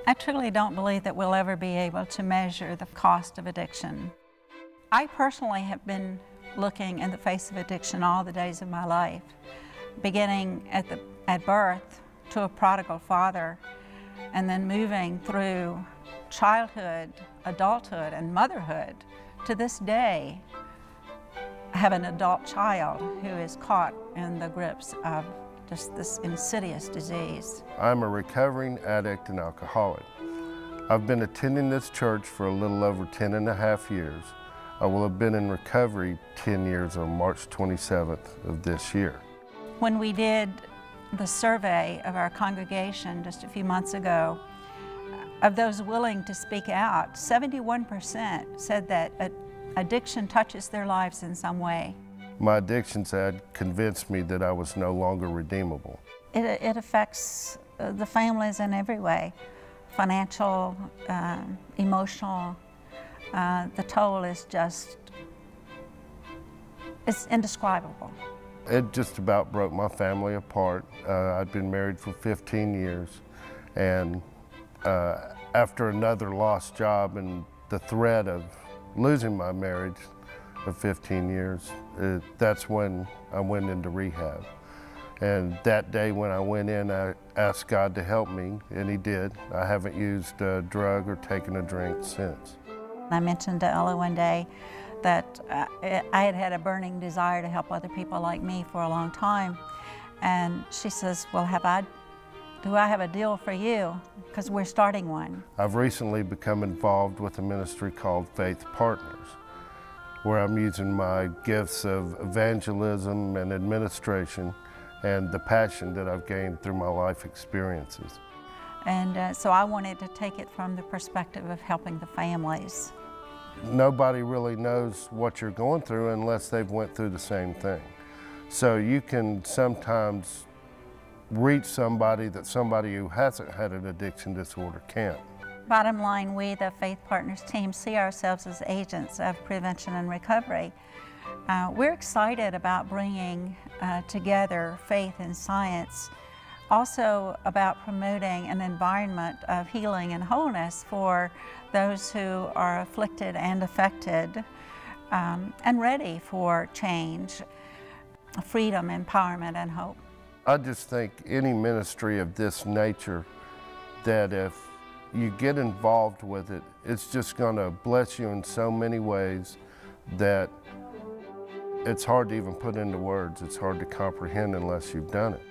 I truly don't believe that we'll ever be able to measure the cost of addiction. I personally have been looking in the face of addiction all the days of my life, beginning at birth to a prodigal father, and then moving through childhood, adulthood, and motherhood. To this day, I have an adult child who is caught in the grips of just this insidious disease. I'm a recovering addict and alcoholic. I've been attending this church for a little over 10.5 years. I will have been in recovery 10 years on March 27th of this year. When we did the survey of our congregation just a few months ago, of those willing to speak out, 71% said that addiction touches their lives in some way. My addictions had convinced me that I was no longer redeemable. It affects the families in every way, financial, emotional. The toll is just, it's indescribable. It just about broke my family apart. I'd been married for 15 years, and after another lost job and the threat of losing my marriage of 15 years, that's when I went into rehab. And that day when I went in, I asked God to help me, and He did. I haven't used a drug or taken a drink since. I mentioned to Ella one day that I had had a burning desire to help other people like me for a long time. And she says, well, do I have a deal for you? Because we're starting one. I've recently become involved with a ministry called Faith Partners, where I'm using my gifts of evangelism and administration and the passion that I've gained through my life experiences. And so I wanted to take it from the perspective of helping the families. Nobody really knows what you're going through unless they've went through the same thing. So you can sometimes reach somebody that somebody who hasn't had an addiction disorder can't. Bottom line, we, the Faith Partners team, see ourselves as agents of prevention and recovery. We're excited about bringing together faith and science, also about promoting an environment of healing and wholeness for those who are afflicted and affected, and ready for change, freedom, empowerment, and hope. I just think any ministry of this nature, that if you get involved with it, it's just going to bless you in so many ways that it's hard to even put into words. It's hard to comprehend unless you've done it.